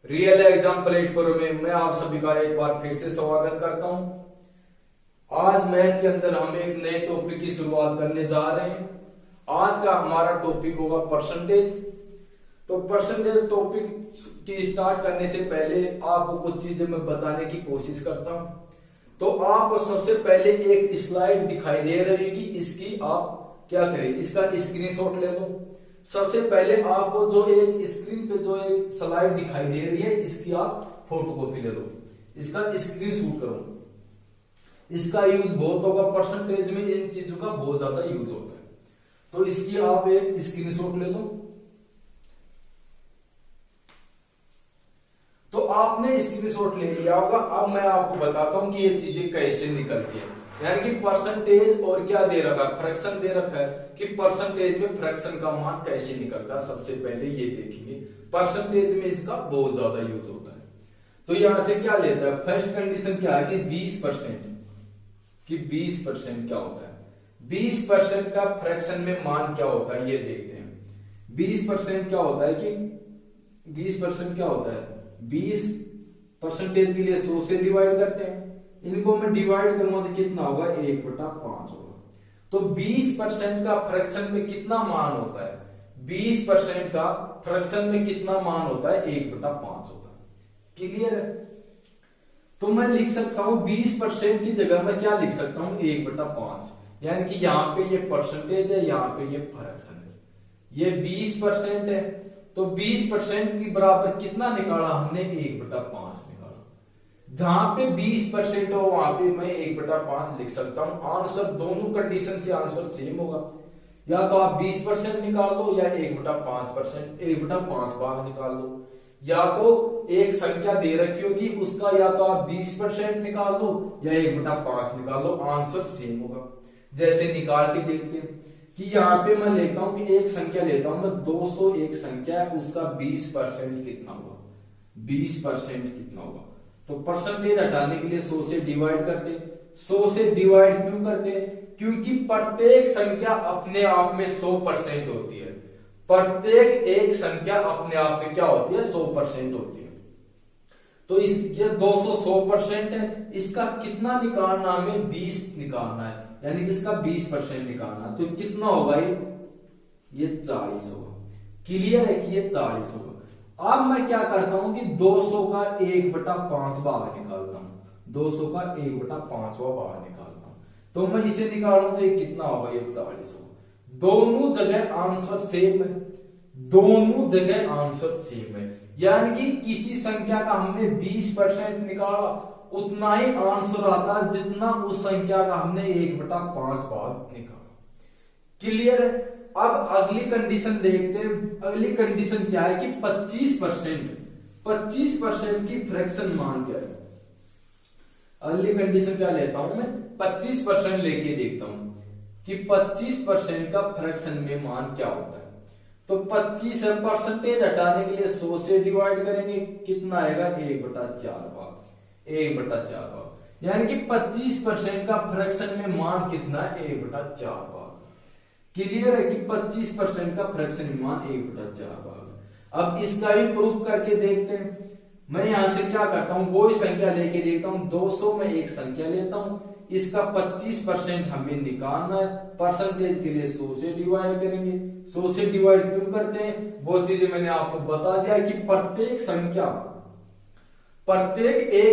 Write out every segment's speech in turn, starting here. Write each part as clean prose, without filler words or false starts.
Real exam platform में मैं आप सभी का एक बार फिर से स्वागत करता हूं। आज मैथ के अंदर हम एक नए टॉपिक की शुरुआत करने जा रहे हैं। आज का हमारा टॉपिक होगा परसेंटेज। तो परसेंटेज टॉपिक की स्टार्ट करने से पहले आपको कुछ चीजें मैं बताने की कोशिश करता हूं। तो आपको सबसे पहले एक स्लाइड दिखाई दे रही है, इसकी आप क्या करें, इसका स्क्रीनशॉट ले लो। सबसे पहले आपको जो एक स्क्रीन पे जो एक स्लाइड दिखाई दे रही है, इसकी आप फोटोकॉपी ले लो, इसका स्क्रीनशॉट करो। इसका यूज बहुत होगा परसेंटेज में, इन चीजों का बहुत ज्यादा यूज होता है। तो इसकी आप एक स्क्रीनशॉट ले लो। तो आपने स्क्रीनशॉट ले लिया होगा। अब मैं आपको बताता हूं कि ये चीजें कैसे निकलती है। यानी कि परसेंटेज और क्या दे रखा है, फ्रैक्शन दे रखा है कि परसेंटेज में फ्रैक्शन का मान कैसे निकलता है। सबसे पहले ये देखेंगे, परसेंटेज में इसका बहुत ज्यादा यूज होता है। तो यहां से क्या लेता है, फर्स्ट कंडीशन क्या है कि 20%, कि 20% क्या होता है, 20% का फ्रैक्शन में मान क्या होता है ये देखते हैं। 20% क्या होता है कि 20% क्या होता है, 20% के लिए 100 से डिवाइड करते हैं। इनको मैं डिवाइड करूंगा तो कितना होगा, 1/5 होगा। तो 20% का फ्रैक्शन में कितना मान होता है, 20% का फ्रैक्शन में कितना मान होता है, 1/5 होता है। क्लियर है। तो मैं लिख सकता हूं 20% की जगह मैं क्या लिख सकता हूं, 1/5। यानी कि यहां पे ये परसेंटेज है, यहां पे ये फ्रैक्शन है। ये 20% है, तो 20% की बराबर कितना निकाला हमने, 1/5 निकाला। जहां पे 20% हो वहां पे मैं 1/5 लिख सकता हूं। आंसर दोनों कंडीशन से आंसर सेम होगा। या तो आप 20% निकाल लो या 1/5%, 1/5 भाग निकाल लो। या तो एक संख्या दे रखी होगी उसका या तो आप 20% निकाल लो या 1/5 निकाल लो, आंसर सेम होगा। जैसे निकाल के देखते हैं कि यहाँ पे मैं लेता हूं कि एक संख्या लेता हूं मैं, 201 संख्या है, उसका 20% कितना होगा, 20% कितना होगा। तो परसेंटेज हटाने के लिए 100 से डिवाइड करते। 100 से डिवाइड क्यों करते हैं, क्योंकि प्रत्येक संख्या अपने आप में 100% होती है। प्रत्येक एक संख्या अपने आप में क्या होती है, 100% होती है। तो इस ये 200 100% है, इसका कितना निकालना, हमें 20 निकालना है, यानी कि इसका 20% निकालना। तो कितना होगा ये 40 होगा। क्लियर है कि ये 40 होगा। अब मैं क्या करता हूं कि 200 का 1/5 भाग निकालता हूं, 200 का 1/5वां भाग निकालता हूं। तो मैं इसे निकालूं तो ये कितना होगा, ये 40 होगा। दोनों जगह आंसर सेम है, दोनों जगह आंसर सेम है। यानी कि किसी संख्या का हमने 20% निकाला, उतना ही आंसर आता है जितना उस संख्या का हमने 1/5 भाग निकाला। क्लियर है। अब अगली कंडीशन देखते हैं। अगली कंडीशन क्या है कि 25% की फ्रैक्शन मान क्या है। अगली कंडीशन क्या लेता हूं मैं, 25% लेके देखता हूं कि 25% का फ्रैक्शन में मान क्या होता है। तो 25 परसेंटेज हटाने के लिए 100 से डिवाइड करेंगे, कितना आएगा, 1/4 भाग, 1/4 भाग। यानी कि 25% का फ्रैक्शन में मान कितना है, 1/4 भाग। क्लियर है कि 25% का फ्रैक्शन में मान 1/4 भाग। अब इसका भी प्रूफ करके देखते हैं। मैं यहां से क्या करता हूं, वो ही संख्या लेके देखता हूं। 200 में एक संख्या लेता हूं, इसका 25% हमें निकालना है। परसेंटेज के लिए 100 से डिवाइड करेंगे। 100 से डिवाइड क्यों करते हैं, वो चीजें मैंने आपको बता दिया कि प्रत्येक एक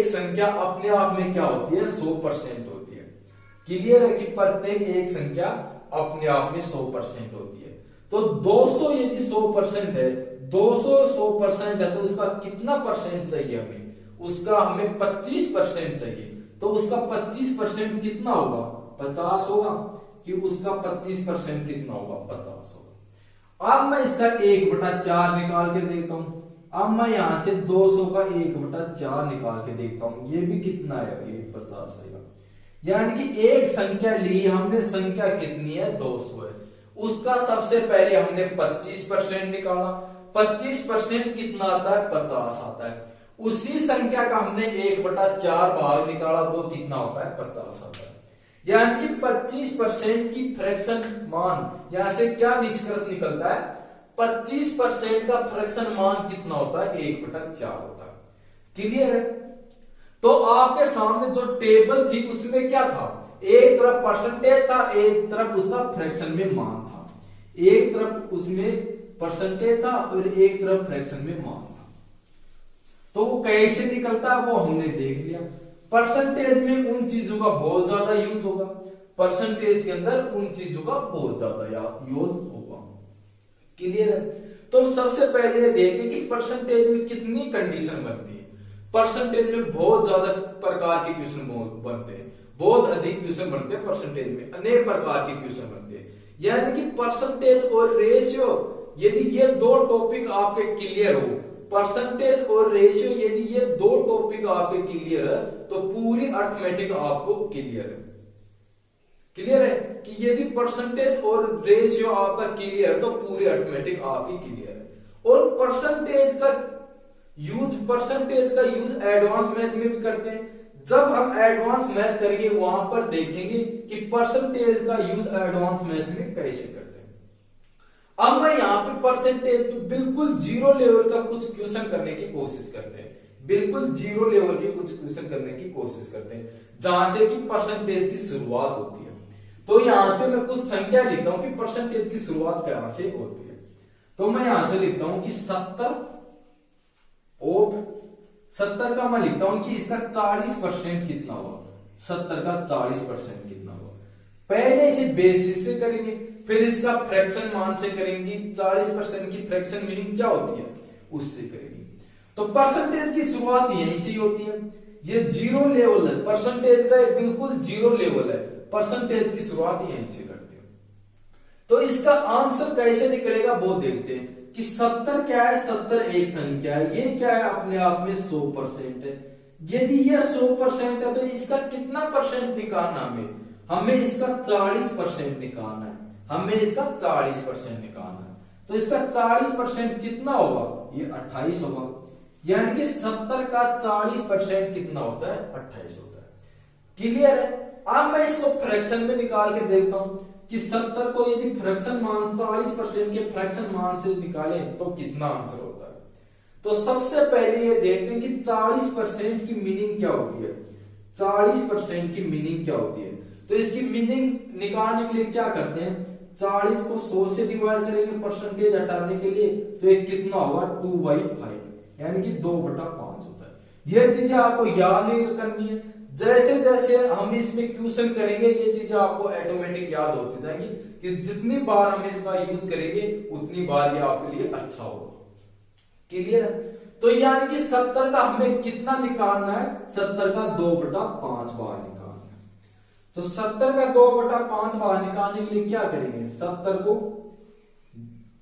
संख्या अपने आप में क्या होती है, 100% होती है। क्लियर है कि प्रत्येक एक संख्या अपने आप में 100% होती है। तो 200 यदि 100% है, 200 100% है, तो उसका कितना परसेंट चाहिए हमें, उसका हमें 25% चाहिए। तो उसका 25% कितना होगा, 50 होगा। कि उसका 25% कितना होगा, 50 होगा। अब मैं इसका 1/4 निकाल के देखता हूं। अब मैं यहां से 200 का 1/4 निकाल के देखता हूं, ये भी कितना है, ये 50 आएगा। यानी कि एक संख्या ली हमने, संख्या कितनी है, 200 है। उसका सबसे पहले हमने 25% निकाला। 25% कितना आता है, 50 आता है। उसी संख्या का हमने 1/4 भाग निकाला, वो कितना होता है, 50 आता है। यानी कि 25% की फ्रैक्शन मान, यहां से क्या निष्कर्ष निकलता है, 25% का फ्रैक्शन मान कितना होता है, 1/4 होता है। क्लियर है? तो आपके सामने जो टेबल थी उसमें क्या था, एक तरफ परसेंटेज था, एक तरफ उसका फ्रैक्शन में मान था, एक तरफ उसमें परसेंटेज था और एक तरफ फ्रैक्शन में मान था। तो वो कैसे निकलता है वो हमने देख लिया। परसेंटेज में उन चीजों का बहुत ज्यादा यूज होगा, परसेंटेज के अंदर उन चीजों का बहुत ज्यादा यूज होगा। क्लियर है? तो सबसे पहले देखते कि परसेंटेज में कितनी कंडीशन बनती है। परसेंटेज में बहुत ज्यादा प्रकार के क्वेश्चन बनते हैं, बहुत अधिक क्वेश्चन बनते हैं परसेंटेज में, अनेक प्रकार के क्वेश्चन बनते हैं। यानी कि परसेंटेज और रेशियो, यदि ये दो टॉपिक आपके क्लियर हो, परसेंटेज और रेशियो यदि ये दो टॉपिक आपके क्लियर है तो पूरी अर्थमेटिक आपको क्लियर है। क्लियर है कि यदि परसेंटेज और रेशियो आपका क्लियर है तो पूरी अर्थमेटिक आपकी क्लियर है। और परसेंटेज का यूज एडवांस मैथ में भी करते हैं। जब हम एडवांस मैथ करेंगे वहां पर देखेंगे कि परसेंटेज का यूज एडवांस मैथ में कैसे करते हैं। अब मैं यहाँ पे परसेंटेज पे बिल्कुल जीरो लेवल का कुछ क्वेश्चन करने की कोशिश करते हैं, बिल्कुल जीरो लेवल के कुछ क्वेश्चन करने की कोशिश करते हैं जहां से कि परसेंटेज की शुरुआत होती है। तो यहाँ पे मैं कुछ संख्या लिखता हूं कि परसेंटेज की शुरुआत कहां से होती है। तो मैं यहां से लिखता हूं कि 70 का मैं लिखता हूं कि इसका 40% कितना हुआ, 70 का 40% कितना हुआ। पहले इसे बेसिस से करेंगे, फिर इसका फ्रैक्शन मान से करेंगे, 40% की फ्रैक्शन मीनिंग क्या होती है उससे करेंगे। तो परसेंटेज की शुरुआत यहीं से होती है। ये जीरो लेवल है, परसेंटेज का बिल्कुल जीरो लेवल है, परसेंटेज की शुरुआत यहीं से करते हैं। तो इसका आंसर कैसे निकलेगा वो देखते हैं कि 70 क्या है, 70 एक संख्या है, ये क्या है अपने आप में 100% है। यदि ये 100% है तो इसका कितना परसेंट निकालना हमें इसका 40% निकालना है, हमें इसका 40% निकालना है। तो इसका 40% कितना होगा, ये 28 होगा। यानी कि 70 का 40% कितना होता है, 28 होता है। क्लियर है? अब मैं इसको फ्रैक्शन में निकाल के देखता हूं कि 70 को यदि फ्रैक्शन मान 40% के फ्रैक्शन मान से निकालें तो कितना आंसर होता है। तो सबसे पहले ये देखते हैं कि 40% की मीनिंग क्या होती है, 40% की मीनिंग क्या होती है। तो इसकी मीनिंग निकालने के लिए क्या करते हैं, 40 को 100 से डिवाइड करेंगे परसेंटेज हटाने के लिए, तो ये कितना होगा 2/5, यानी कि 2/5 होता है। ये चीजें आपको याद नहीं करनी है, जैसे जैसे हम इसमें क्वेश्चन करेंगे ये चीजें आपको ऑटोमेटिक याद होती जाएंगी कि जितनी बार हम इसका यूज करेंगे उतनी बार ये आपके लिए अच्छा होगा। क्लियर है? तो यानी कि 70 का हमें कितना निकालना है, 70 का 2/5 बार निकालना है। तो 70 का 2/5 बार निकालने के लिए क्या करेंगे, 70 को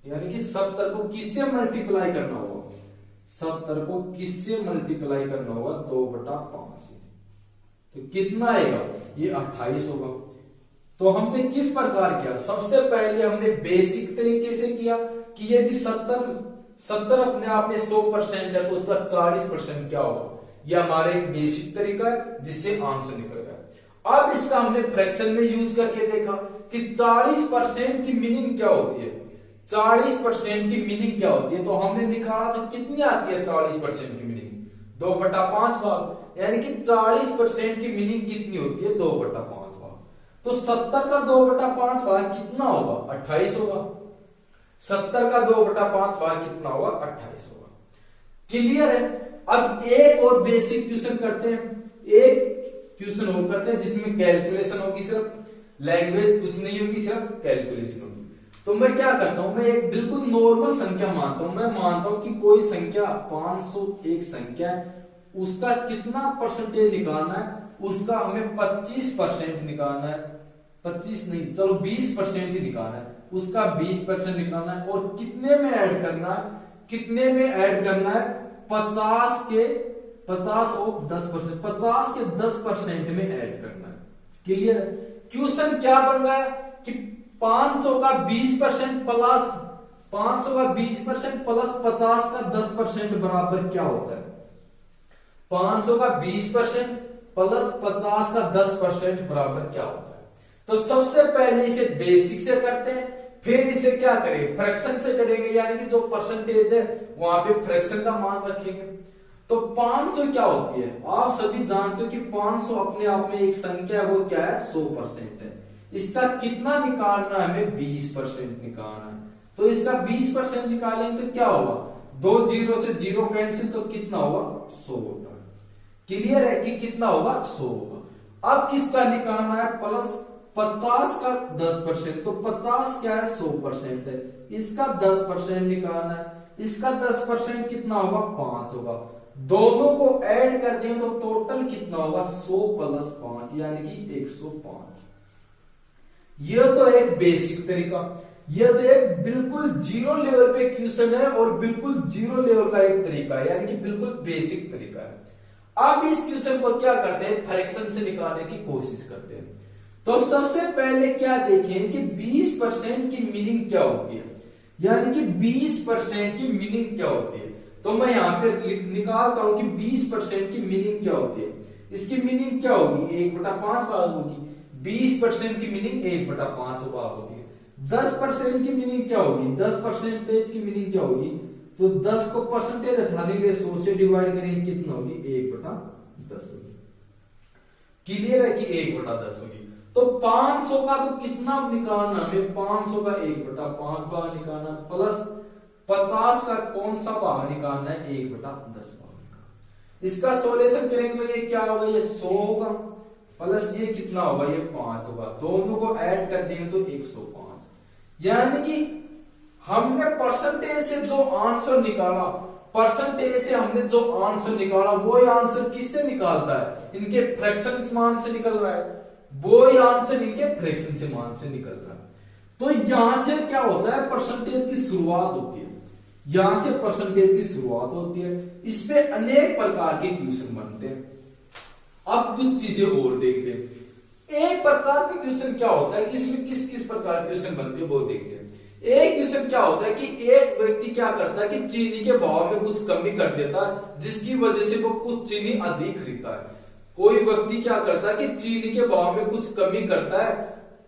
यानी कि 70 को किससे मल्टीप्लाई करना होगा, 70 को किससे मल्टीप्लाई करना होगा, 2/5 से। तो कितना आएगा, ये 28 होगा। तो हमने किस प्रकार किया, सबसे पहले हमने बेसिक तरीके से किया कि यदि 70 अपने आप में 100% है तो उसका 40% क्या होगा, ये हमारा एक बेसिक तरीका है जिससे आंसर निकल गया। अब इसका हमने फ्रैक्शन में यूज करके देखा कि 40% की मीनिंग क्या होती है, 40% की मीनिंग क्या होती है। तो हमने निकाला तो कितनी आती है 40% की मीनिंग, 2/5 भाग, यानी कि 40% की मीनिंग कितनी होती है, 2/5 भाग। तो 70 का 2/5 भाग कितना होगा, 28 होगा। 70 का 2/5 भाग कितना होगा, 28 होगा। क्लियर है? अब एक और बेसिक क्वेश्चन करते हैं, एक क्वेश्चन और करते हैं जिसमें कैलकुलेशन होगी, सिर्फ लैंग्वेज कुछ नहीं होगी, सिर्फ कैलकुलेशन होगी। तो मैं क्या करता हूं, मैं एक बिल्कुल नॉर्मल संख्या मानता हूं। मैं मानता हूं कि कोई संख्या 501 संख्या है, उसका कितना परसेंटेज निकालना है, उसका हमें 25% निकालना है, 25 नहीं चलो 20% ही निकालना है, उसका 20% निकालना है। और कितने में ऐड करना है, कितने में ऐड करना है, 50 के 50 और 10%, 50 के 10% में ऐड करना है। क्लियर है? क्वेश्चन क्या बन रहा है कि 500 का 20% प्लस 500 का 20% प्लस 50 का 10% बराबर क्या होता है, 500 का 20% प्लस 50 का 10% बराबर क्या होता है। तो सबसे पहले इसे बेसिक से करते हैं, फिर इसे क्या करेंगे, फ्रैक्शन से करेंगे, यानी कि जो परसेंटेज है वहां पे फ्रैक्शन का मान रखेंगे। तो 500 क्या होती है, आप सभी जानते हो कि 500 अपने आप में एक संख्या है, वो क्या है 100% है। इसका कितना निकालना है हमें, 20% निकालना है। तो इसका 20% निकालेंगे तो क्या होगा, 2 जीरो से जीरो कैंसिल, तो कितना होगा 100 होगा। क्लियर है कि कितना होगा 100 होगा। अब किसका निकालना है, प्लस 50 का 10%, तो 50 क्या है 100% है, इसका 10% निकालना है। इसका 10% कितना होगा 5 होगा। दोनों को ऐड कर दें तो टोटल कितना होगा 100 प्लस 5 यानी कि 105। यह तो एक बेसिक तरीका, यह तो एक बिल्कुल जीरो लेवल पे क्वेश्चन है और बिल्कुल जीरो लेवल का एक तरीका है, यानी कि बिल्कुल बेसिक तरीका है। अब इस क्वेश्चन को क्या करते हैं, फ्रैक्शन से निकालने की कोशिश करते हैं। तो सबसे पहले क्या देखें कि 20% की मीनिंग क्या होती है, यानी कि 20% की मीनिंग क्या होती है। तो मैं यहां पे निकालता हूं कि 20% की मीनिंग क्या होती है। इसकी मीनिंग क्या होगी, 1/5 भाग होगी। 20% की मीनिंग 1/5 भाग होगी। 10% की मीनिंग क्या होगी, 10% की मीनिंग क्या होगी, तो 10 को परसेंटेज हटाने के लिए 100 से डिवाइड करेंगे, कितना होगी 1/10 होगी। क्लियर है कि 1/10 होगी। तो 500 का तो कितना निकालना हमें, 500 का 1/5 भाग निकालना, प्लस 50 का कौन सा भाग निकालना है, 1/10 भाग निकालना। इसका सॉल्यूशन करेंगे तो ये क्या होगा, ये 100 होगा, प्लस ये कितना होगा, ये 5 होगा। दोनों को ऐड कर देंगे तो 105। यानी कि हमने परसेंटेज से जो आंसर निकाला, परसेंटेज से हमने जो आंसर निकाला, वो आंसर किससे निकालता है, इनके फ्रैक्शन मान से निकल रहा है। वो आंसर इनके फ्रैक्शन से मान से निकल रहा है। तो यहां से क्या होता है, परसेंटेज की शुरुआत होती है, यहां से परसेंटेज की शुरुआत होती है। इस पे अनेक प्रकार के क्वेश्चन बनते हैं। अब कुछ चीजें और देखते हैं। एक प्रकार का क्वेश्चन क्या होता है कि इसमें किस किस प्रकार के क्वेश्चन बनते हैं वो देखते हैं। एक क्वेश्चन क्या होता है कि एक व्यक्ति क्या करता है कि चीनी के भाव में कुछ कमी कर देता है, जिसकी वजह से वो कुछ चीनी अधिक खरीदता है। कोई व्यक्ति क्या करता है कि चीनी के भाव में कुछ कमी करता है,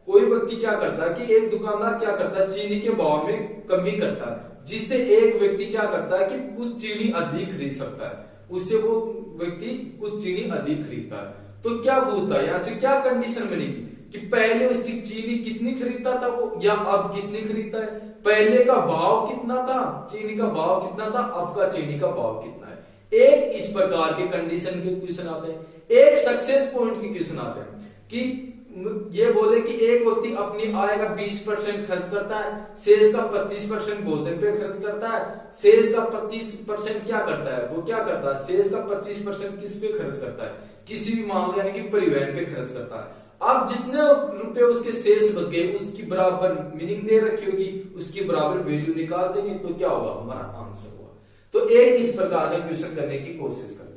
कोई व्यक्ति क्या करता है कि एक दुकानदार क्या करता है चीनी के भाव में कमी करता है, जिससे एक व्यक्ति क्या करता है कि कुछ चीनी अधिक खरीद सकता है, उससे वो व्यक्ति कुछ चीनी अधिक खरीदता है। तो क्या होता है, यहां से क्या कंडीशन बनेगी कि पहले उसकी चीनी कितनी खरीदता था वो, या अब कितनी खरीदता है। पहले का भाव कितना था, चीनी का भाव कितना था, अब का चीनी का भाव कितना है। एक इस प्रकार के कंडीशन के क्वेश्चन आते हैं। एक सक्सेस पॉइंट के क्वेश्चन आते हैं कि ये बोले कि एक व्यक्ति अपनी आय का 20% खर्च करता है, शेष का 25% भोजन पे खर्च करता है, शेष का 25% क्या करता है, वो क्या करता है, शेष का 25% किस पे खर्च करता है, किसी भी मामले यानी कि परिवहन पे खर्च करता है। अब जितने रुपए उसके शेष बच गए उसकी बराबर मीनिंग दे रखी होगी, उसकी बराबर वैल्यू निकाल देंगे तो क्या होगा, हमारा आंसर होगा। तो एक इस प्रकार का क्वेश्चन करने की कोशिश करते हैं।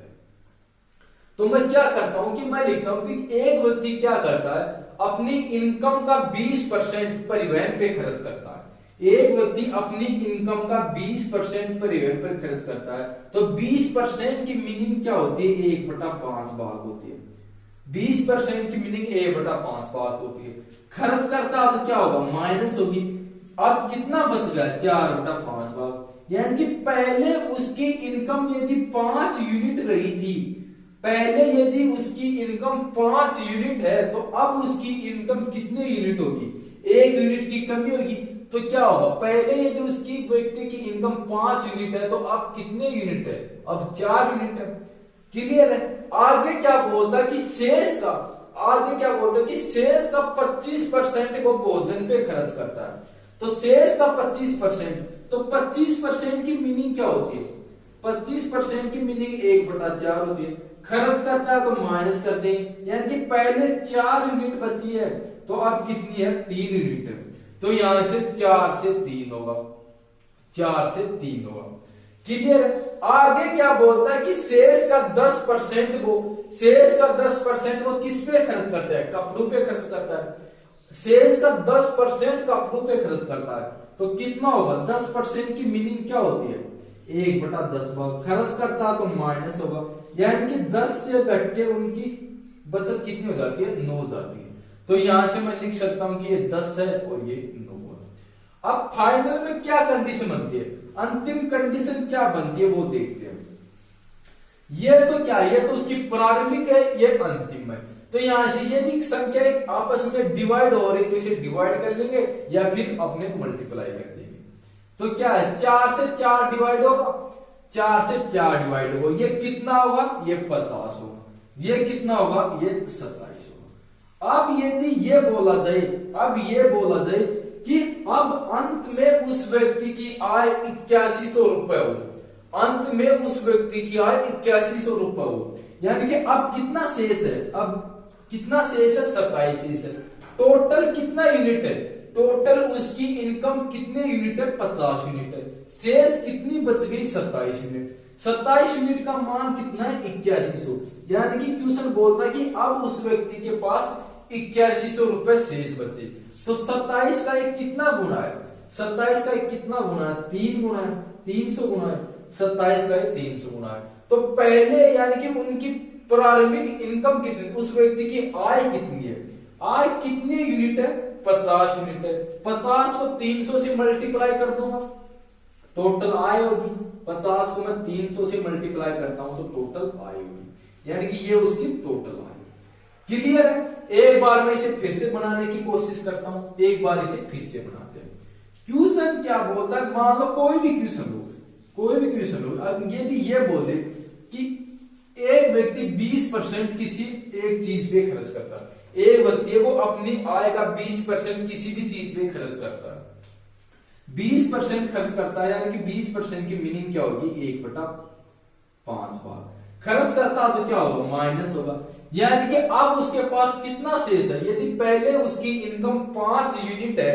तो मैं क्या करता हूं कि मैं लिखता हूं कि एक व्यक्ति क्या करता है, अपनी इनकम का 20% परिवहन पे खर्च करता है। एक व्यक्ति अपनी इनकम का 20% परिवहन पर खर्च करता है। तो 20% की मीनिंग क्या होती है, 1/5 भाग होती है। 20% की मीनिंग 1/5 भाग होती है। खर्च करता है तो क्या होगा, माइनस होगी। अब कितना बच गया, 4/5 भाग। यानी कि पहले उसकी इनकम यदि 5 यूनिट रही थी, पहले यदि उसकी इनकम 5 यूनिट है, तो अब उसकी इनकम कितने यूनिट होगी, 1 यूनिट की कमी होगी। तो क्या होगा, पहले यदि उसकी व्यक्ति की इनकम 5 यूनिट है, तो अब कितने यूनिट है, अब 4 यूनिट है। क्लियर है। आगे क्या बोलता है कि शेष का, आगे क्या बोलता है कि शेष का 25% को भोजन पे खर्च करता है। तो शेष का 25%, तो 25% की मीनिंग क्या होती है, 25% की मीनिंग 1/4 होती है। खर्च करता है तो माइनस कर दें, यानी कि पहले 4 यूनिट बची है, तो अब कितनी है, 3 यूनिट है। तो यहां से 4 से 3 होगा, 4 से 3 होगा। क्लियर। आगे क्या बोलता है कि शेष का 10% को, शेष का 10% को किस पे खर्च करता है, कपड़ों पे खर्च करता है। शेष का 10% कपड़ों पे खर्च करता है, तो कितना होगा, 10% की मीनिंग क्या होती है, 1/10 भाग। खर्च करता तो माइनस होगा, यानी कि 10 से घट के उनकी बचत कितनी हो जाती है, 9 हो जाती है। तो यहां से मैं लिख सकता हूं कि ये 10 है और ये 9 है। अब फाइनल में क्या कंडीशन बनती है, अंतिम कंडीशन क्या बनती है वो देखते हैं। ये तो क्या है, ये तो उसकी प्रारंभिक है, ये अंतिम है। तो यहां से यदि संख्या एक आपस में डिवाइड हो रही तो इसे डिवाइड कर लेंगे या फिर अपने मल्टीप्लाई कर देंगे। तो क्या है, 4 से 4 डिवाइड होगा, 4 से 4 डिवाइड होगा, ये कितना होगा, ये 50 होगा, ये कितना होगा, ये 27 होगा। अब यदि ये बोला जाए, अब ये बोला जाए कि अब अंत में उस व्यक्ति की आय 8100 रुपए हो, अंत में उस व्यक्ति की आय 8100 रुपए हो, यानी कि अब कितना शेष है, अब कितना शेष है, 27 शेष है। टोटल कितना यूनिट है, टोटल उसकी इनकम कितने यूनिट है, 50 यूनिट है। शेष कितनी बच गई, 27 यूनिट। 27 यूनिट का मान कितना है, 8100। यानी कि क्वेश्चन बोलता है कि अब उस व्यक्ति के पास 8100 रुपए शेष बचे। तो 27 का एक कितना गुना है, 27 का एक कितना गुना है, 3 गुना है, 300 गुना है, 27 का एक 300 गुना है। तो पहले यानी कि उनकी प्रारंभिक इनकम कितनी, उस व्यक्ति की आय कितनी है, आय कितने यूनिट है, 50 यूनिट है। 50 को 300 से मल्टीप्लाई कर दूंगा, टोटल आय होगी। 50 को मैं 300 से मल्टीप्लाई करता हूं तो टोटल आय होगी, यानी कि ये उसकी टोटल आय। क्लियर है। एक बार मैं इसे फिर से बनाने की कोशिश करता हूं, एक बार इसे फिर से बनाते हैं। क्वेश्चन क्या बोलता है, मान लो कोई भी क्वेश्चन हो, कोई भी क्वेश्चन हो, अब यदि ये बोले कि एक व्यक्ति 20% किसी एक चीज पे खर्च करता है, एक व्यक्ति है वो अपनी आय का 20% किसी भी चीज पे खर्च करता है, 20% खर्च करता है, यानी कि 20% की मीनिंग क्या होगी, 1/5 बार खर्च करता है तो क्या होगा, माइनस होगा। यानी कि अब उसके पास कितना शेष है, यदि पहले उसकी इनकम 5 यूनिट है,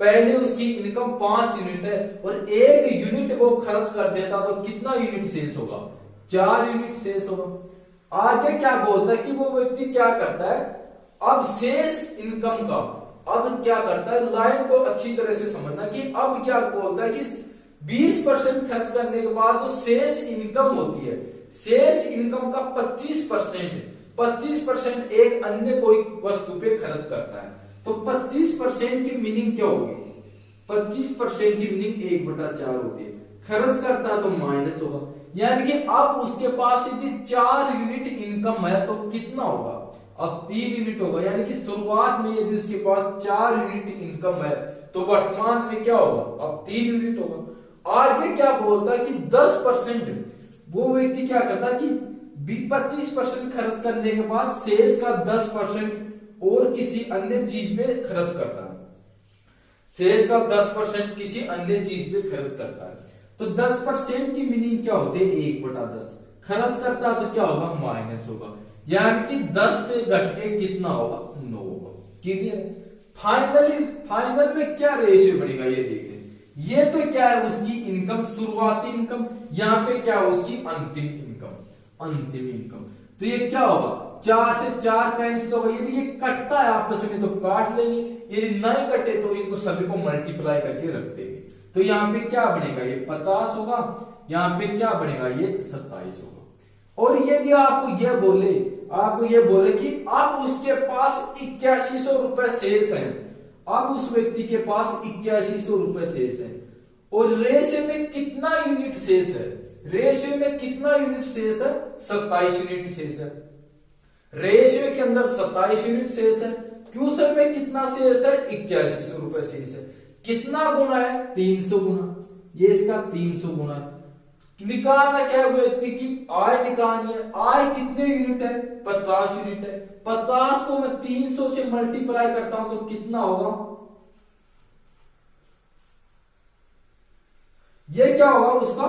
पहले उसकी इनकम 5 यूनिट है और 1 यूनिट वो खर्च कर देता तो कितना यूनिट शेष होगा, 4 यूनिट शेष होगा। आगे क्या बोलता है कि वो व्यक्ति क्या करता है, अब शेष इनकम का, अब क्या करता है, लाइन को अच्छी तरह से समझना कि अब क्या बोलता है कि 20% खर्च करने के बाद जो शेष इनकम होती है, शेष इनकम का 25% एक अन्य कोई वस्तु पे खर्च करता है। तो 25% की मीनिंग क्या होगी, 25% की मीनिंग 1/4 होती है। खर्च करता है तो माइनस होगा, यानी कि अब उसके पास यदि 4 यूनिट इनकम है तो कितना होगा, अब 3 यूनिट होगा। यानी कि शुरुआत में यदि उसके पास 4 यूनिट इनकम है तो वर्तमान में क्या होगा, अब 3 यूनिट होगा। आगे क्या बोलता है कि 10% वो व्यक्ति क्या करता है कि 25% खर्च करने के बाद शेष का 10% और किसी अन्य चीज पे खर्च करता है, शेष का 10% किसी अन्य चीज पे खर्च करता है। तो 10% की मीनिंग क्या होती है, 1/10 खर्च करता है तो क्या होगा, माइनस होगा, यानी कि 10 से घट के कितना होगा, 9 होगा। क्लियर है। फाइनल में क्या रेशियो बनेगा ये देखते हैं। ये तो क्या है, उसकी इनकम, शुरुआती इनकम, यहाँ पे क्या है, उसकी अंतिम इनकम, अंतिम इनकम। तो ये क्या होगा, 4 से 4 कैंसिल होगा, यदि ये कटता है आपस में तो काट लेंगे, यदि नहीं कटे तो इनको सभी को मल्टीप्लाई करके रख देंगे। तो यहाँ पे क्या बनेगा, ये 50 होगा, यहाँ पे क्या बनेगा, ये 27 होगा। और यदि आपको ये बोले कि अब उसके पास 8100 रुपए शेष है, अब उस व्यक्ति के पास 8100 रुपए शेष है और रेशियो में कितना यूनिट शेष है, रेशियो में कितना यूनिट शेष है, 27 यूनिट शेष है। रेशियो के अंदर 27 यूनिट शेष है, क्वेश्चन में कितना शेष है, 8100 रुपए शेष है। कितना गुना है, 300 गुना, ये इसका 300 गुना है। निकालना क्या है, व्यक्ति की आय निकालनी है। आय कितने यूनिट है, 50 यूनिट है। 50 को मैं 300 से मल्टीप्लाई करता हूं तो कितना होगा, ये क्या होगा, उसका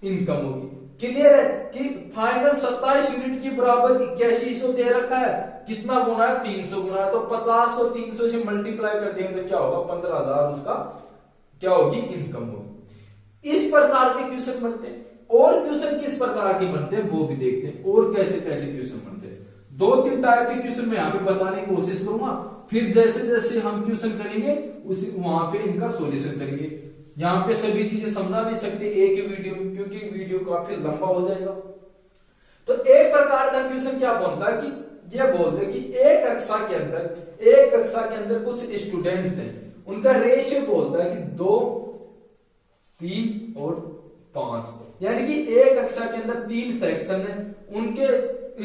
इनकम होगी। क्लियर है कि फाइनल 27 यूनिट की बराबर 8100 दे रखा है, कितना गुना है, 300 गुना है। तो 50 को 300 से मल्टीप्लाई कर देंगे तो क्या होगा, 15,000 उसका क्या होगी, इनकम होगी। इस प्रकार के क्वेश्चन बनते हैं। और क्वेश्चन किस प्रकार के बनते हैं वो भी देखते हैं, और कैसे कैसे क्वेश्चन बनते हैं। 2-3 टाइप के क्वेश्चन मैं यहाँ पे बताने की कोशिश करूंगा, फिर जैसे जैसे हम क्वेश्चन करेंगे उसी वहां पे इनका सॉल्यूशन करेंगे। यहाँ पे सभी चीजें समझा नहीं सकते एक ही वीडियो में, क्योंकि वीडियो काफी लंबा हो जाएगा। तो एक प्रकार का क्वेश्चन क्या बनता है कि ये बोलते कि एक कक्षा के अंदर कुछ स्टूडेंट्स हैं, उनका रेशियो बोलता है कि 2, 3 और 5। यानी कि एक कक्षा के अंदर 3 सेक्शन है, उनके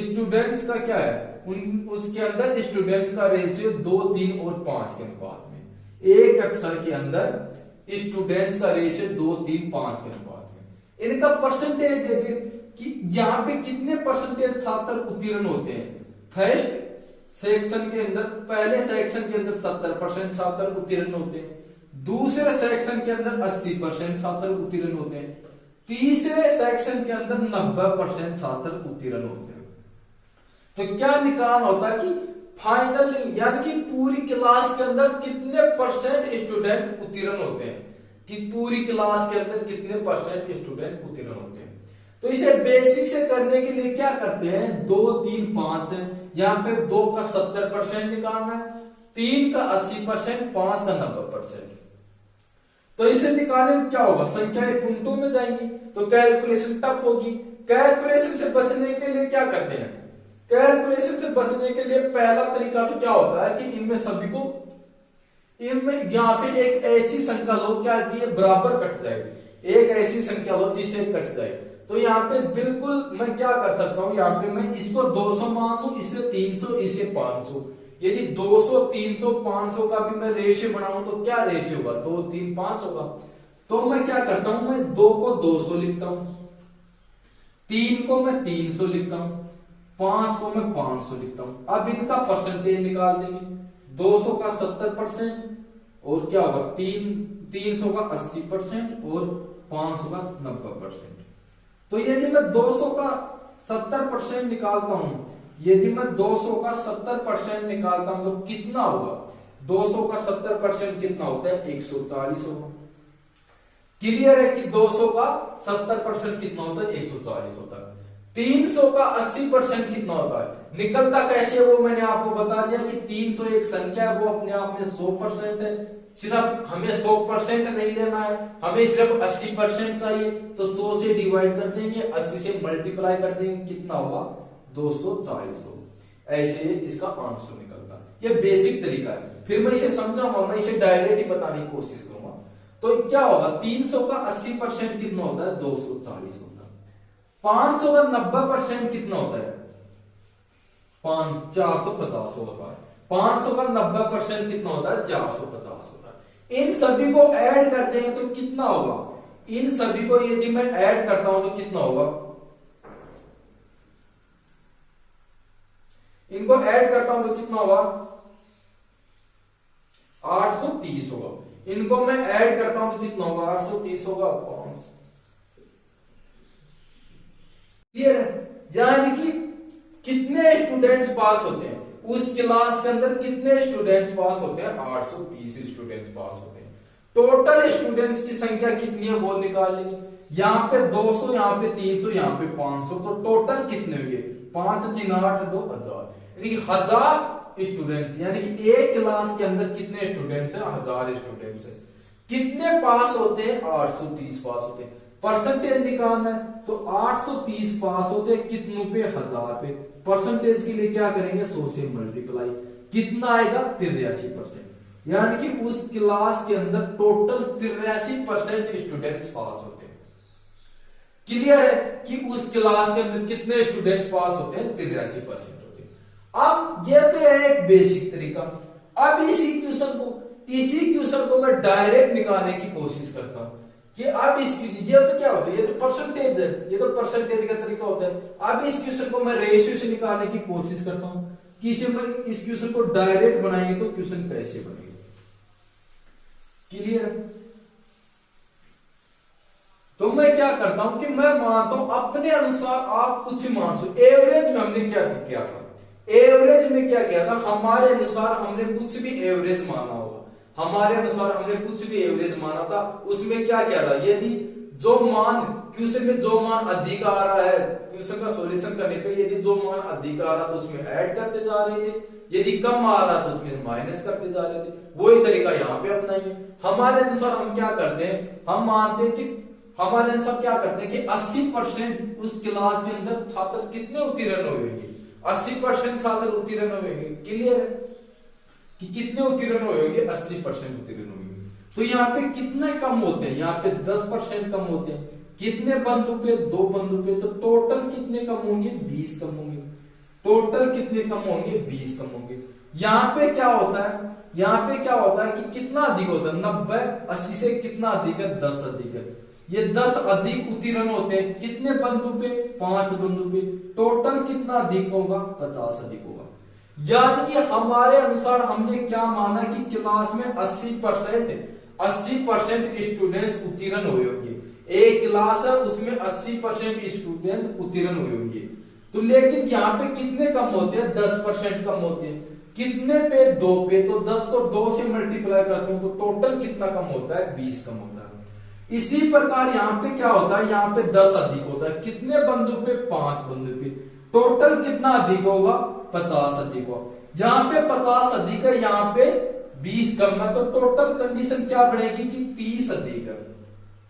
स्टूडेंट्स का क्या है, उसके अंदर स्टूडेंट्स का रेशियो 2, 3 और 5 के अनुपात में। एक कक्षा के अंदर स्टूडेंट्स का रेशियो 2, 3, 5 के अनुपात में। इनका परसेंटेज देखिए कि यहाँ पे कितने परसेंटेज छात्र उत्तीर्ण होते हैं। फर्स्ट सेक्शन के अंदर, पहले सेक्शन के अंदर 70% छात्र उत्तीर्ण होते हैं, दूसरे सेक्शन के अंदर 80% छात्र उत्तीर्ण होते हैं, तीसरे सेक्शन के अंदर 90% छात्र उत्तीर्ण होते हैं। तो क्या निकाल होता है कि फाइनल यानी कि पूरी क्लास के अंदर कितने परसेंट स्टूडेंट उत्तीर्ण होते हैं, कि पूरी क्लास के अंदर कितने परसेंट स्टूडेंट उत्तीर्ण होते हैं। तो इसे बेसिक से करने के लिए क्या करते हैं, 2, 3, 5 है, यहाँ पे 2 का 70% निकालना है, 3 का 80%, 5 का 90%। तो इसे निकालें तो क्या होगा, संख्याएं पुंटों में जाएंगी, तो कैलकुलेशन टफ होगी। कैलकुलेशन से बचने के लिए क्या करते हैं, कैलकुलेशन से बचने के लिए पहला तरीका तो क्या होता है कि इनमें सभी को, इनमें यहाँ पे एक ऐसी संख्या लो क्या कि बराबर कट जाए, एक ऐसी संख्या लो जिसे कट जाए। तो यहाँ पे बिल्कुल मैं क्या कर सकता हूं, यहाँ पे मैं इसको 200 मान लूं, इसे 300, इसे 500। यदि 200, 300, 500 का भी मैं रेशियो बनाऊं तो क्या रेशियो होगा, 2, 3, 5 होगा। तो मैं क्या करता हूं, मैं 2 को 200 लिखता हूं, 3 को मैं 300 लिखता हूं, 5 को मैं 500 लिखता हूं। अब इनका परसेंटेज निकाल देंगे, 200 का 70% और क्या होगा 300 का 80% और 500 का 90%। तो यदि मैं 200 का 70% निकालता हूं, यदि मैं 200 का 70% निकालता हूं तो कितना होगा, 200 का 70% कितना होता है, 140 होगा। क्लियर है कि 200 का 70% कितना होता है, 140 होता है। 300 का 80% कितना होता है, निकलता कैसे वो मैंने आपको बता दिया कि 300 एक संख्या है, वो अपने आप में 100% है। सिर्फ हमें 100% नहीं लेना है, हमें सिर्फ 80% चाहिए। तो 100 से डिवाइड कर देंगे, 80 से मल्टीप्लाई कर देंगे, कितना होगा 240 होगा। ऐसे इसका आंसर निकलता है। ये बेसिक तरीका है, फिर मैं इसे समझाऊंगा, मैं इसे डायरेक्ट ही बताने की कोशिश करूंगा। तो क्या होगा, 300 का 80% कितना होता है, 240 होता है। 500 का 90% कितना होता है, 450 होता है। 500 का 90% कितना होता है, 450 होता है। इन सभी को ऐड कर देंगे तो कितना होगा, इन सभी को यदि मैं ऐड करता हूं तो कितना होगा, इनको ऐड करता हूं तो कितना होगा, 830 होगा। इनको मैं ऐड करता हूं तो कितना होगा, 830 होगा, 500। क्लियर है, यानी कि कितने स्टूडेंट्स पास होते हैं, उस क्लास के अंदर कितने स्टूडेंट्स पास होते हैं, 830 स्टूडेंट्स पास होते हैं। टोटल स्टूडेंट्स की संख्या कितनी है वो निकाल लेंगे। यहाँ पे 200, यहाँ पे 300, यहाँ पे 500, तो टोटल कितने हुए, 5, 3, 8, 2, 1000। यानी 1000 स्टूडेंट्स, यानी कि एक क्लास के अंदर कितने स्टूडेंट्स हैं, 1000 स्टूडेंट्स हैं। कितने पास होते हैं, 830 पास होते हैं। परसेंटेज निकालना है तो 830 पास होते हैं कितनों पे, 1000 पे। परसेंटेज के लिए क्या करेंगे, 100 से मल्टीप्लाई, कितना आएगा, 83%। यानी कि उस क्लास के अंदर टोटल 83% स्टूडेंट्स पास होते हैं। क्लियर है कि उस क्लास के अंदर कितने स्टूडेंट्स पास होते हैं, 83% होते हैं। अब ये तो है एक बेसिक तरीका। अब इसी क्वेश्चन को मैं डायरेक्ट निकालने की कोशिश करता हूं कि अब इसकी, ये तो क्या होता है, ये तो परसेंटेज है, ये तो परसेंटेज का तरीका होता है। अब इस क्वेश्चन को मैं रेशियो से निकालने की कोशिश करता हूं कि इसे मैं इस क्वेश्चन को डायरेक्ट बनाएंगे तो क्वेश्चन कैसे बनेगा। क्लियर है, तो मैं क्या करता हूं कि मैं मानता हूं अपने अनुसार, आप कुछ मान सो। एवरेज में हमने क्या किया था, एवरेज में क्या किया था, हमारे अनुसार हमने कुछ भी एवरेज माना होगा, हमारे अनुसार हमने कुछ भी एवरेज माना था। उसमें क्या किया था, यदि जो मान क्वेश्चन में जो मान अधिक आ रहा है, क्वेश्चन का सॉल्यूशन करने पे यदि जो मान अधिक आ रहा था उसमें ऐड करते जा रहे थे, यदि कम आ रहा था उसमें माइनस करते जा रहे थे। वही तरीका यहाँ पे अपनाएंगे। हमारे अनुसार हम क्या करते हैं, हम मानते हैं कि हमारे अनुसार क्या करते हैं कि 80% उस क्लास के अंदर छात्र कितने उत्तीर्ण होंगे, 80% छात्र उत्तीर्ण होंगे। क्लियर है कि कितने उत्तीर्ण होंगे, 80% उत्तीर्ण होंगे। तो यहाँ पे कितने कम होते हैं, यहाँ पे 10% कम होते हैं। कितने बंदूकें? 2 बंदूकें। तो टोटल कितने कम होंगे? 20 कम होंगे। टोटल कितने कम होंगे? 20 कम होंगे। यहाँ पे क्या होता है? यहाँ पे क्या होता है कि कितना अधिक होता है? 90 80 से कितना अधिक है? 10 अधिक है। ये 10 अधिक उत्तीर्ण होते हैं। कितने बंदूकें? 5 बंदूकें। टोटल कितना अधिक होगा? 50 अधिक होगा। यानी कि हमारे अनुसार हमने क्या माना कि क्लास में 80% स्टूडेंट्स उत्तीर्ण हुए होंगे। एक क्लास है उसमें 80% स्टूडेंट उत्तीर्ण हुए होंगे। तो लेकिन यहाँ पे कितने कम होते हैं? 10% कम होते हैं। कितने पे? 2 पे। तो 10 को 2 से मल्टीप्लाई करते हैं तो टोटल कितना कम होता है? 20 कम होता है। इसी प्रकार यहाँ पे क्या होता है? यहाँ पे 10 अधिक होता है। कितने बंदूक पे? 5 बंदूक पे। टोटल कितना अधिक होगा? 50 अधिक होगा। यहाँ पे 50 अधिक है, यहाँ पे 20 कम है। तो टोटल कंडीशन क्या बनेगी कि 30 अधिक है।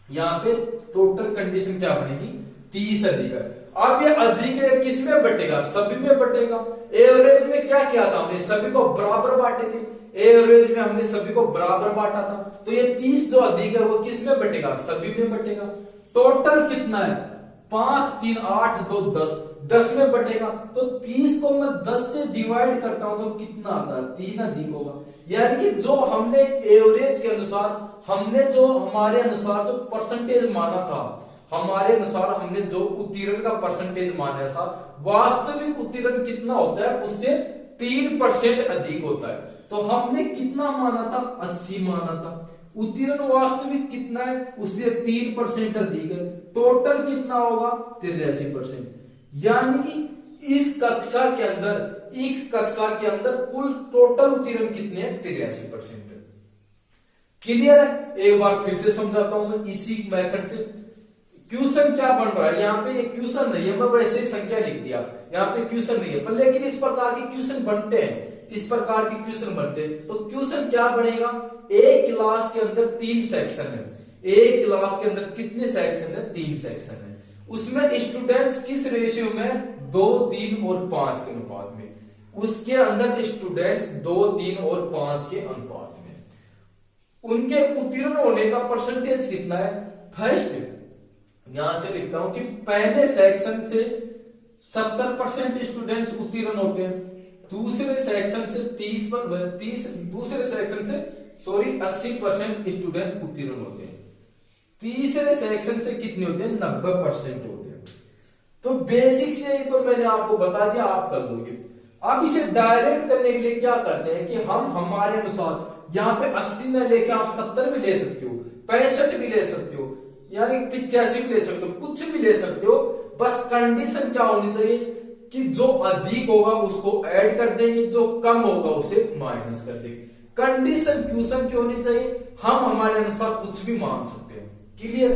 यहाँ पे टोटल कंडीशन क्या बनेगी? 30 अधिक है। अब ये अधिक है किसमें बटेगा? सभी में बटेगा। एवरेज में क्या किया था हमने? सभी को बराबर बांटे थे। एवरेज में हमने सभी को बराबर बांटा था। तो ये 30 जो अधिक है वो किसमें बटेगा? सभी में बटेगा। टोटल कितना है? 5 3 8 2 10 10 में बटेगा। तो 30 को मैं 10 से डिवाइड करता हूं तो कितना आता है? 3 अधिक होगा। यानी कि जो हमने एवरेज के अनुसार, हमने जो हमारे अनुसार जो परसेंटेज माना था, हमारे अनुसार हमने जो उत्तीर्ण का परसेंटेज माना था, वास्तविक उत्तीर्ण कितना होता है? उससे 3% अधिक होता है। तो हमने कितना माना था? 80 माना था। उत्तीर्ण वास्तविक कितना है? उससे 3% अधिक है। टोटल कितना होगा? 83%। यानी कि इस कक्षा के अंदर कुल टोटल उत्तीर्ण कितने हैं? 83%। क्लियर है? एक बार फिर से समझाता हूं मैं इसी मेथड से। क्वेश्चन क्या बन रहा है? यहाँ पे ये क्वेश्चन नहीं है, मैं वैसे ही संख्या लिख दिया। यहाँ पे क्वेश्चन नहीं है, पर लेकिन इस प्रकार के क्वेश्चन बनते हैं। इस प्रकार के क्वेश्चन बनते हैं। तो क्वेश्चन क्या बनेगा? एक क्लास के अंदर 3 सेक्शन है। एक क्लास के अंदर कितने सेक्शन है? 3 सेक्शन है। उसमें स्टूडेंट्स किस रेशियो में? 2 3 और 5 के अनुपात में। उसके अंदर स्टूडेंट्स 2 3 और 5 के अनुपात में। उनके उत्तीर्ण होने का परसेंटेज कितना है? फर्स्ट यहां से लिखता हूं कि पहले सेक्शन से 70% स्टूडेंट्स उत्तीर्ण होते हैं। दूसरे सेक्शन से 80% स्टूडेंट्स उत्तीर्ण होते हैं। तीसरे सेक्शन से कितने होते हैं? 90% होते हैं। तो बेसिक से तो मैंने आपको बता दिया, आप कर लोगे। अब इसे डायरेक्ट करने के लिए क्या करते हैं कि हम हमारे अनुसार यहाँ पे 80 में लेके आप 70 भी ले सकते हो, 65 भी ले सकते हो, यानी 85 भी ले सकते हो, कुछ भी ले सकते हो। बस कंडीशन क्या होनी चाहिए कि जो अधिक होगा उसको ऐड कर देंगे, जो कम होगा उसे माइनस कर देंगे। कंडीशन क्वेश्चन की होनी चाहिए, हम हमारे अनुसार कुछ भी मान सकते हैं। क्लियर?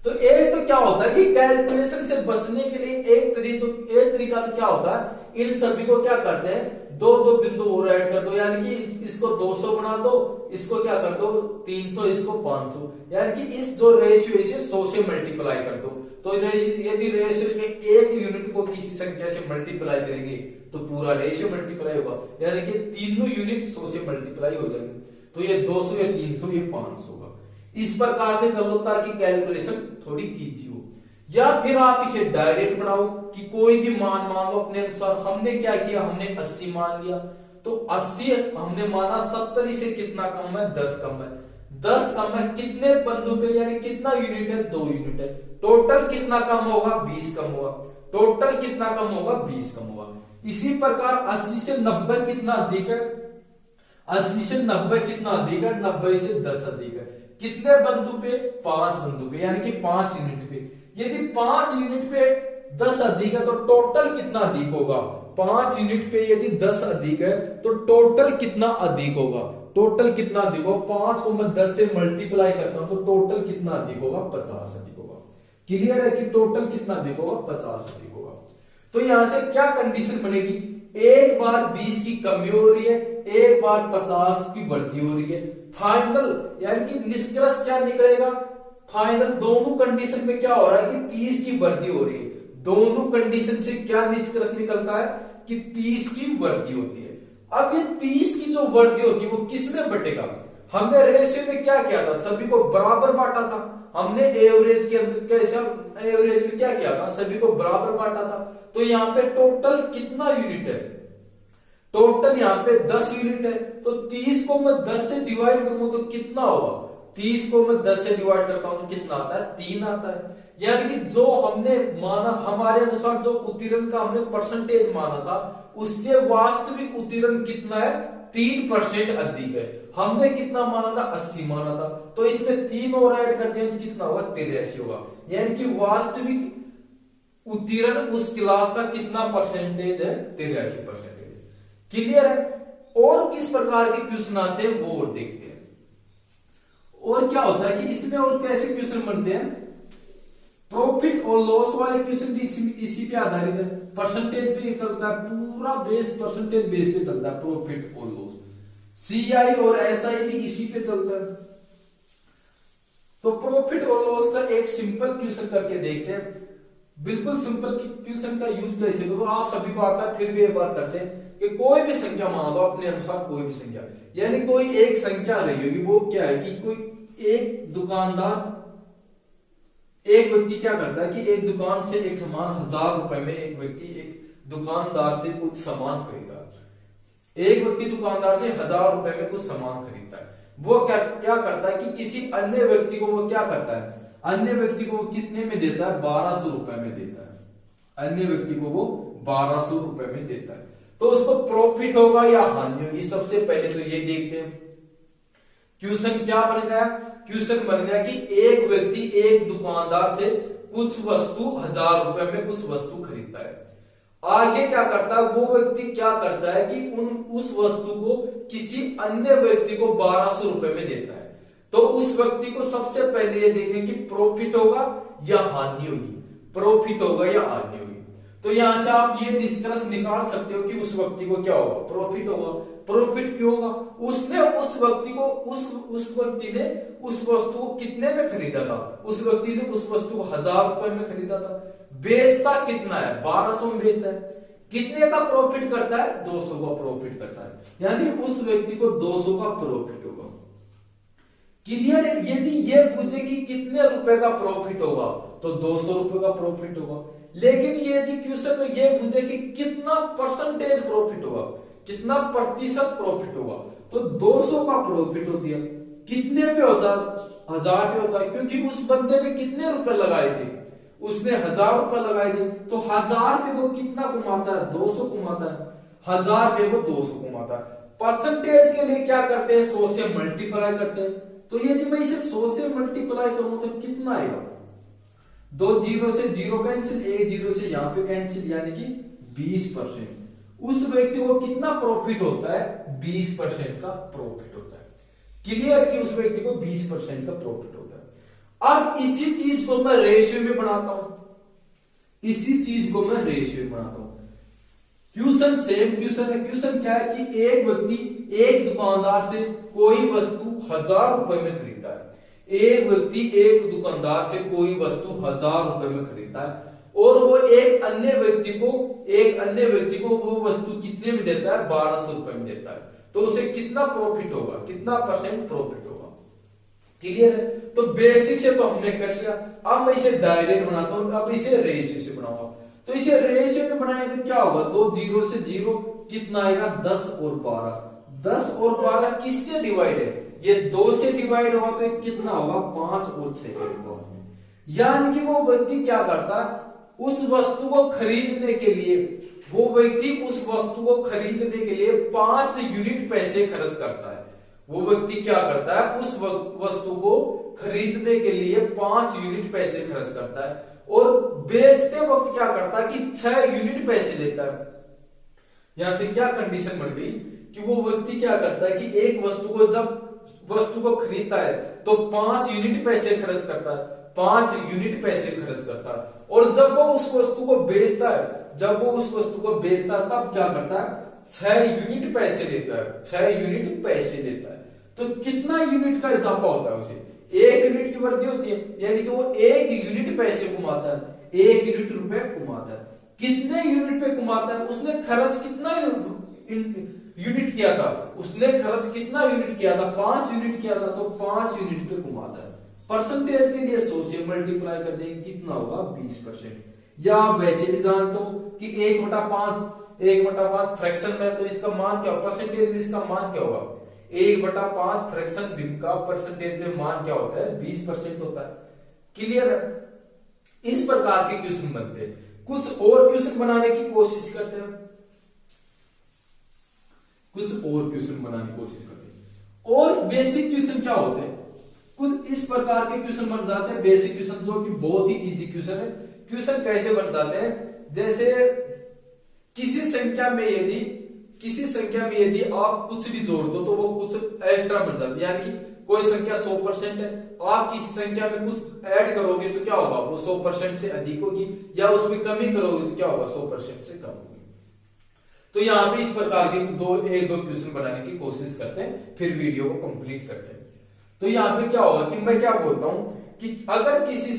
तो एक तो क्या होता है कि कैलकुलेशन से बचने के लिए एक तरीका तो क्या होता है, इन सभी को क्या करते हैं? 2 बिंदु और ऐड कर दो, यानी कि इसको 200 बना दो, इसको क्या कर दो 300, इसको 500, यानी कि इस जो रेशियो इसे 100 से मल्टीप्लाई कर दो। तो यदि रेशियो के एक यूनिट को किसी संख्या से मल्टीप्लाई करेंगे तो पूरा रेशियो मल्टीप्लाई होगा, यानी कि तीनों यूनिट 100 से मल्टीप्लाई हो जाएंगे। तो ये 200, ये 300, ये 500 होगा। इस प्रकार से कर लो ताकि कैलकुलेशन थोड़ी इजी हो। या फिर आप इसे डायरेक्ट बनाओ कि कोई भी मान लो अपने अनुसार। हमने क्या किया? हमने 80 मान लिया। तो 80 हमने माना, 70 से कितना कम है? 10 कम है। 10 कम है कितने बंदूक है? यानी कितना यूनिट है? 2 यूनिट है। टोटल कितना कम होगा? 20 कम होगा। टोटल कितना कम होगा? 20 कम होगा। इसी प्रकार 80 से 90 कितना अधिक है? 80 से 90 कितना अधिक है? 90 से 10 अधिक है। कितने बंदूक पे? 5 बंदूक पे, यानी कि 5 यूनिट पे। यदि 5 यूनिट पे 10 अधिक है तो टोटल कितना अधिक होगा? 5 यूनिट पे यदि 10 अधिक है तो टोटल कितना अधिक होगा? टोटल कितना अधिक होगा? 5 को मैं 10 से मल्टीप्लाई करता हूं तो टोटल कितना अधिक होगा? 50 अधिक होगा। क्लियर है कि टोटल कितना अधिक होगा? 50 अधिक होगा। तो यहां से क्या कंडीशन बनेगी? एक बार 20 की कमी हो रही है, एक बार 50 की वृद्धि हो रही है। फाइनल यानी कि निष्कर्ष क्या निकलेगा? फाइनल दोनों कंडीशन में क्या हो रहा है कि 30 की वृद्धि हो रही है। दोनों कंडीशन से क्या निष्कर्ष निकलता है कि 30 की वृद्धि होती है। अब ये 30 की जो वृद्धि होती है वो किस में बटेगा? हमने रेशियो में क्या किया था, सभी को बराबर बांटा था। हमने एवरेज के अंदर कैसा, एवरेज में क्या किया था, सभी को बराबर बांटा था। तो यहाँ पे टोटल कितना यूनिट है, टोटल यहाँ पे 10 यूनिट है। तो 30 को मैं 10 से डिवाइड करूंगा तो कितना होगा, 30 को मैं 10 से डिवाइड करता हूं तो कितना आता है, 3 आता है। यानी कि जो हमने माना, हमारे अनुसार जो उत्तीर्ण का हमने परसेंटेज माना था, उससे वास्तविक उत्तीर्ण कितना है, 3% अधिक है। हमने कितना माना था, 80 माना था। तो इसमें 3 और ऐड करते हैं तो कितना होगा, 83 होगा। यानी कि वास्तविक उत्तीर्ण उस क्लास का कितना परसेंटेज है, 83%। क्लियर है। और किस प्रकार के क्वेश्चन आते हैं वो और देखते हैं। और क्या होता है कि इसमें और कैसे क्वेश्चन बनते हैं, प्रॉफिट और लॉस वाले क्वेश्चन भी इसी पे आधारित है। परसेंटेज पे चलता है, पूरा बेस परसेंटेज बेस पे चलता है, प्रॉफिट और लॉस। सीआई और एसआई भी इसी पे चलता है। तो प्रॉफिट और लॉस का एक सिंपल क्वेश्चन करके देखते हैं। बिल्कुल सिंपल क्वेश्चन का यूज कैसे करो, आप सभी को आता है, फिर भी एक बार करते हैं कि कोई भी संख्या मान लो अपने अनुसार, कोई भी संख्या, यानी कोई एक संख्या रही होगी, वो क्या है कि कोई एक दुकानदार, एक व्यक्ति क्या करता है कि एक दुकान से एक सामान 1000 रुपए में एक व्यक्ति एक दुकानदार से कुछ सामान खरीदा। एक व्यक्ति दुकानदार से 1000 रुपए में कुछ सामान खरीदता है। वो क्या करता है कि किसी अन्य व्यक्ति को वो क्या करता है, अन्य व्यक्ति को वो कितने में देता है, 1200 रुपए में देता है। अन्य व्यक्ति को वो 1200 रुपए में देता है। तो उसको प्रॉफिट होगा या हानि होगी, सबसे पहले तो ये देखते हैं। क्वेश्चन क्या बन गया, क्वेश्चन बन गया कि एक व्यक्ति एक दुकानदार से कुछ वस्तु 1000 रुपए में कुछ वस्तु खरीदता है। आगे क्या करता है, वो व्यक्ति क्या करता है कि उस वस्तु को किसी अन्य व्यक्ति को 1200 रुपए में देता है। तो उस व्यक्ति को सबसे पहले ये देखें कि प्रॉफिट होगा या हानि होगी, प्रॉफिट होगा या हानि होगी। तो यहां से आप ये निष्कर्ष निकाल सकते हो कि उस व्यक्ति को क्या होगा, प्रॉफिट होगा। प्रॉफिट क्यों होगा, उसने उस व्यक्ति को उस व्यक्ति ने उस वस्तु को कितने में खरीदा था, उस व्यक्ति ने उस वस्तु को 1000 रुपए में खरीदा था। बेचता कितना है, 1200 में बेचता है। कितने का प्रॉफिट करता है, 200 का प्रॉफिट करता है। यानी उस व्यक्ति को 200 का प्रॉफिट होगा। क्लियर है। यदि ये पूछे कि कितने रुपए का प्रॉफिट होगा तो 200 रुपए का प्रॉफिट होगा। लेकिन यदि क्वेश्चन में ये पूछे कि कितना परसेंटेज प्रॉफिट होगा, कितना प्रतिशत प्रॉफिट होगा, तो 200 का प्रॉफिट हो दिया। कितने पे होता, 1000 पे होता है, क्योंकि उस बंदे ने कितने रुपए लगाए थे, उसने 1000 रुपए लगाए थे। तो 1000 पे वो कितना कमाता है, 200 कमाता है। 1000 पे वो 200 कमाता है। परसेंटेज के लिए क्या करते हैं, 100 से मल्टीप्लाई करते हैं। तो यदि मैं इसे 100 से मल्टीप्लाई करूं तो कितना आएगा, 2 जीरो से 0 कैंसिल, 1 जीरो से यहां पे कैंसिल, यानी कि 20%। उस व्यक्ति को कितना प्रॉफिट होता है, 20% का प्रॉफिट होता है। क्लियर कि उस व्यक्ति को 20% का प्रॉफिट होता है। अब इसी चीज को मैं रेशियो में बनाता हूं, इसी चीज को मैं रेशियो में बनाता हूं। क्वेश्चन सेम क्वेश्चन है। क्वेश्चन क्या है कि एक व्यक्ति एक दुकानदार से कोई वस्तु 1000 रुपए में खरीदता है। एक व्यक्ति एक दुकानदार से कोई वस्तु 1000 रुपए में खरीदता है और वो एक अन्य व्यक्ति को वो वस्तु कितने में देता है, 1200 रुपए में देता है। तो उसे कितना प्रॉफिट होगा, कितना परसेंट प्रॉफिट होगा। क्लियर है। तो बेसिक से तो हमने कर लिया। अब मैं इसे डायरेक्ट बनाता हूं, अब इसे रेशियो से बनाऊंगा। तो इसे रेशियो में बनाएंगे तो क्या होगा, 2 जीरो से 0 कितना आएगा, 10 और 12। 10 और 12 किससे डिवाइड है, ये 2 से डिवाइड होगा तो कितना होगा, 5 और 6 होगा। यानी कि वो व्यक्ति क्या करता है, उस वस्तु को खरीदने के लिए, वो व्यक्ति उस वस्तु को खरीदने के लिए 5 यूनिट पैसे खर्च करता है। वो व्यक्ति क्या करता है, उस वस्तु को खरीदने के लिए 5 यूनिट पैसे खर्च करता है और बेचते वक्त क्या करता है कि 6 यूनिट पैसे देता है। यहां से क्या कंडीशन बढ़ गई कि वो व्यक्ति क्या करता है कि एक वस्तु को जब वस्तु को खरीदता है तो 5 यूनिट पैसे खर्च करता है, 5 यूनिट पैसे खर्च करता है। और जब वो उस वस्तु को बेचता है, जब वो उस वस्तु को बेचता है तब क्या करता है, 6 यूनिट पैसे देता है, 6 यूनिट पैसे देता है। तो कितना यूनिट का इजाफा होता है उसे, 1 यूनिट की वृद्धि होती है, यानी कि वो 1 यूनिट पैसे कमाता है, 1 यूनिट रुपए कमाता है। कितने यूनिट पे कमाता है, उसने खर्च कितना यूनिट किया था, उसने खर्च कितना यूनिट किया था, 5 यूनिट किया था, तो 5 यूनिट पे घुमाता है। परसेंटेज के लिए 100 से मल्टीप्लाई कर देंगे, कितना होगा 20%। या आप वैसे भी जानते हो कि 1/5 फ्रैक्शन में, तो इसका मान क्या होगा, परसेंटेज में इसका मान क्या होगा, 1/5 फ्रैक्शन भिन्न का परसेंटेज में मान क्या होता है, 20% होता है। क्लियर है? इस प्रकार के क्वेश्चन बनते हैं। कुछ और क्वेश्चन बनाने की कोशिश करते हैं, और बेसिक क्वेश्चन क्या होते हैं, कुछ इस प्रकार के क्वेश्चन बन जाते हैं, बेसिक क्वेश्चन, जो कि बहुत ही इजी क्वेश्चन है। क्वेश्चन कैसे बन जाते हैं, जैसे किसी संख्या में यदि आप कुछ भी जोड़ दो तो वो कुछ एक्स्ट्रा बन जाता है, यानी कि कोई संख्या 100% है, आप किसी संख्या में कुछ ऐड करोगे तो क्या होगा, वो 100% से अधिक होगी, या उसमें कमी करोगे तो क्या होगा, 100% से कम होगी। तो यहाँ पे इस प्रकार के दो क्वेश्चन बनाने की कोशिश करते हैं, फिर वीडियो को कंप्लीट करते हैं। तो यहाँ पे क्या होगा कि मैं क्या बोलता हूं कि अगर मैं किसी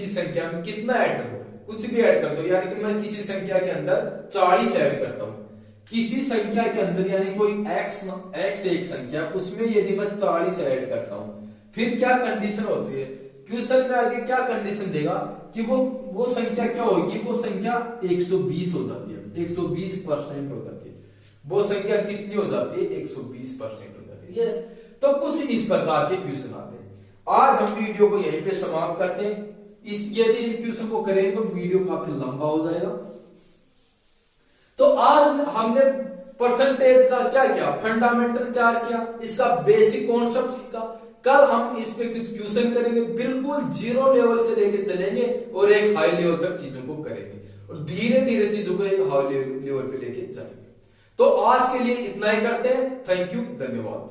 संख्या में कितना ऐड करूं, कुछ भी ऐड कर दो, यानी कि मैं किसी संख्या के अंदर 40 ऐड करता हूं, किसी संख्या के अंदर, यानी कोई x एक संख्या, उसमें यदि मैं 40 ऐड करता हूं, फिर क्या कंडीशन होती है, क्वेश्चन में आगे क्या कंडीशन देगा कि वो संख्या क्या होगी, वो संख्या 120 हो जाती है, 120% हो जाती है, वो संख्या कितनी हो जाती है, 120% हो जाती है। तो कुछ इस प्रकार के क्वेश्चन आते हैं। आज हम वीडियो को यहीं पे समाप्त करते हैं। यदि इन क्वेश्चन को करें तो वीडियो काफी लंबा हो जाएगा। तो आज हमने परसेंटेज का क्या किया, फंडामेंटल क्या किया, इसका बेसिक कॉन्सेप्ट सीखा। कल हम इस पे कुछ क्वेश्चन करेंगे, बिल्कुल 0 लेवल से लेके चलेंगे और एक हाई लेवल तक चीजों को करेंगे, और धीरे धीरे चीजों को एक हाई लेवल पे लेके चलेंगे। तो आज के लिए इतना ही करते हैं। थैंक यू, धन्यवाद।